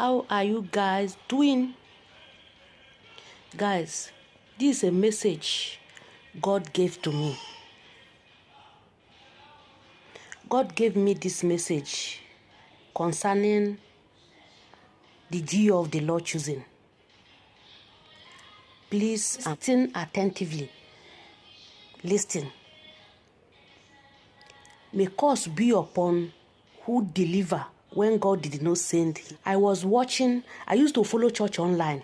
How are you guys doing? Guys, this is a message God gave to me. God gave me this message concerning the G of the Lord choosing. Please listen attentively. Listen. May curse be upon who deliver when God did not send him. I used to follow church online.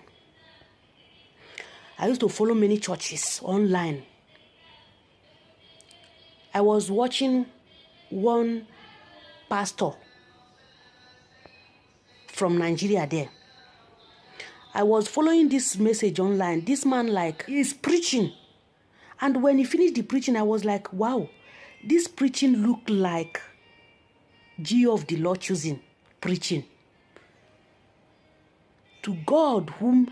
I used to follow many churches online. I was watching one pastor from Nigeria there. I was following this message online. This man, he's preaching. And when he finished the preaching, I was like, wow, this preaching looked like G of the Lord choosing preaching. To God whom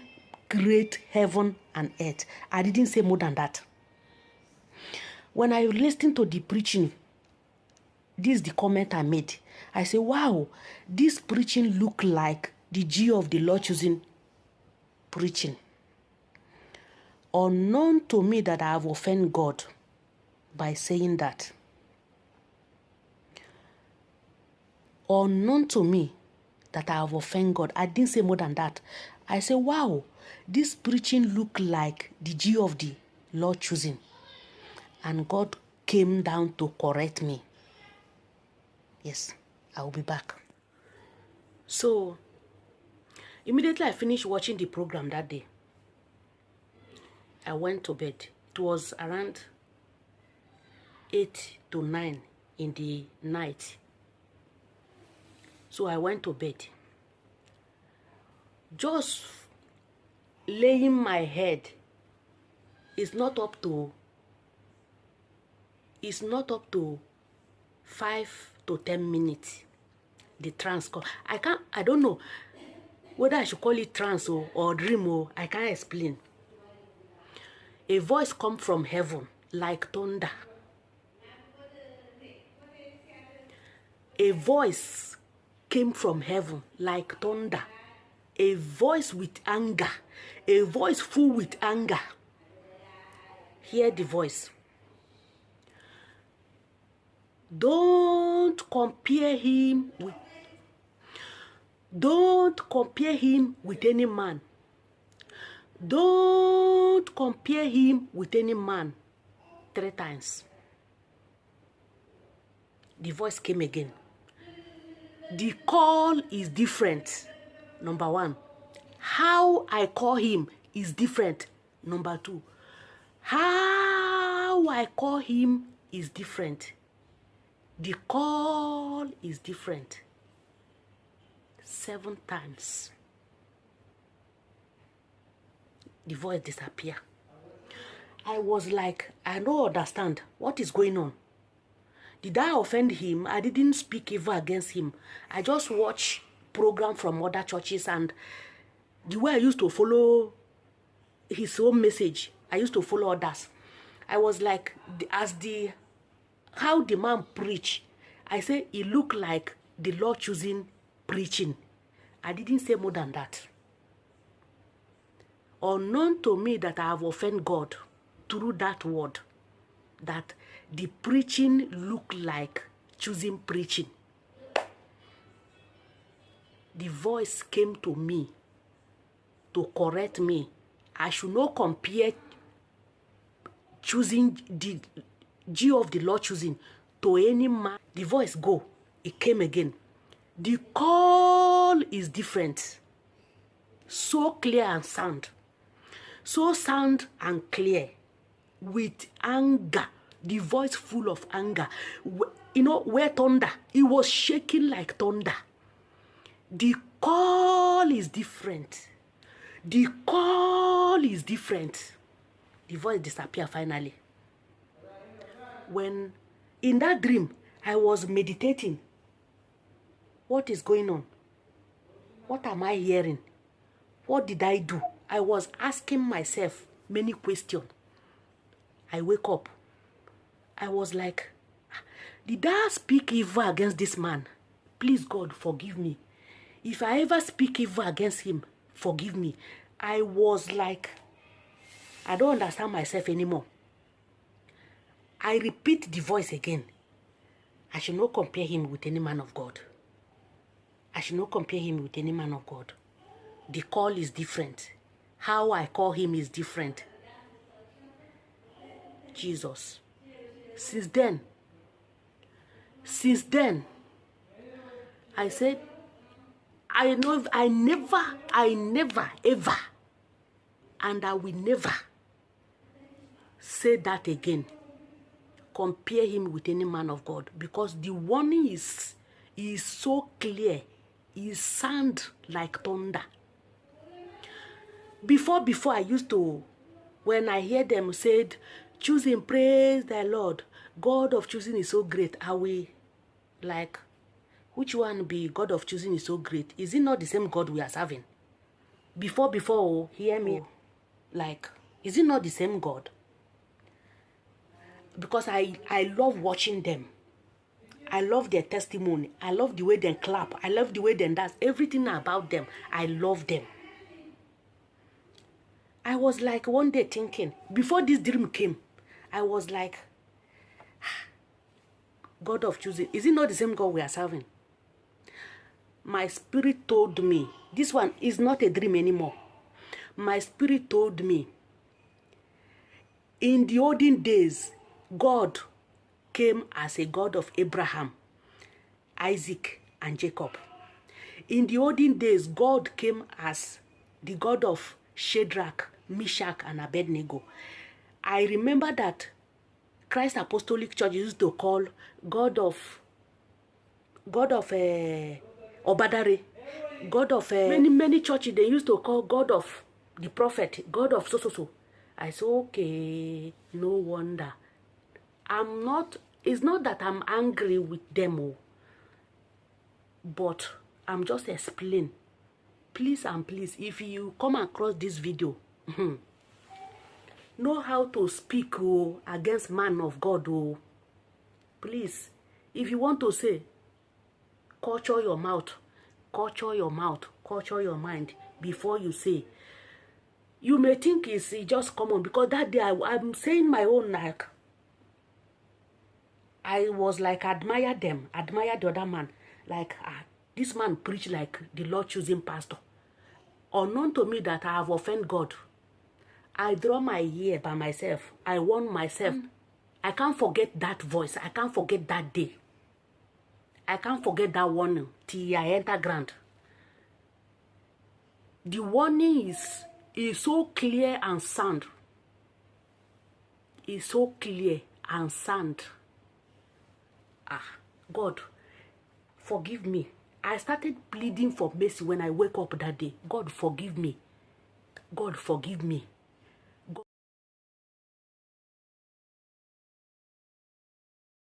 create heaven and earth. I didn't say more than that. When I listened to the preaching, this is the comment I made. I say, wow, this preaching look like the G of the Lord choosing preaching. Unknown to me that I have offended God by saying that. Unknown to me that I have offended God. I didn't say more than that. I say, wow, this preaching look like the G of the Lord choosing. And God came down to correct me. Yes, I will be back. So, immediately I finished watching the program that day, I went to bed. It was around 8 to 9 in the night. So I went to bed. Just laying my head is not up to 5 to 10 minutes. The trance call. I don't know whether I should call it trance or dream. I can't explain. A voice come from heaven like thunder. A voice came from heaven like thunder. A voice with anger. A voice full with anger. Hear the voice. Don't compare him with any man. Don't compare him with any man. 3 times. The voice came again. The call is different. Number 1. How I call him is different. Number 2. How I call him is different. The call is different. 7 times. The voice disappeared. I was like, I don't understand. What is going on? Did I offend him? I didn't speak evil against him. I just watch program from other churches, and the way I used to follow his own message, I used to follow others. I was like, how the man preach, I say it looked like the Lord choosing preaching. I didn't say more than that. Unknown to me that I have offended God through that word, that the preaching looked like choosing preaching. The voice came to me to correct me. I should not compare choosing the G of the Lord choosing to any man. The voice go. It came again. The call is different. So clear and sound. So sound and clear. With anger. The voice full of anger. You know, where thunder. It was shaking like thunder. The call is different. The call is different. The voice disappeared finally. When in that dream, I was meditating. What is going on? What am I hearing? What did I do? I was asking myself many questions. I wake up. I was like, did I speak evil against this man? Please, God, forgive me. If I ever speak evil against him, forgive me. I was like, I don't understand myself anymore. I repeat the voice again. I should not compare him with any man of God. I should not compare him with any man of God. The call is different. How I call him is different. Jesus. Since then, I said, I never, ever, and I will never say that again. Compare him with any man of God, because the warning is so clear. It sounds like thunder. Before I used to, when I hear them said, choosing, praise the Lord, God of choosing is so great, are we like, which one be God of choosing is so great? Is it not the same God we are serving? Before, oh, hear me. Like, is it not the same God? Because I love watching them. I love their testimony. I love the way they clap. I love the way they dance. Everything about them, I love them. I was like one day thinking, before this dream came, I was like, God of choosing, is it not the same God we are serving? My spirit told me, this one is not a dream anymore. My spirit told me, in the olden days, God came as a God of Abraham, Isaac, and Jacob. In the olden days, God came as the God of Shadrach, Meshach, and Abednego. I remember that Christ Apostolic Church used to call God of Obadare, God of many churches, they used to call God of the prophet, God of so. I said, okay, no wonder. It's not that I'm angry with them, but I'm just explaining. Please and please, if you come across this video, know how to speak against man of God. Please, if you want to say, culture your mouth, culture your mind before you say. You may think it's just common, because that day I'm saying my own, like, I was like, admire them, admire the other man. Like, this man preach like the Lord choosing pastor. Unknown to me that I have offended God. I draw my ear by myself. I warn myself. I can't forget that voice. I can't forget that day. I can't forget that warning till I enter ground. The warning is so clear and sound. It's so clear and sound. God, forgive me. I started pleading for mercy when I wake up that day. God, forgive me. God, forgive me.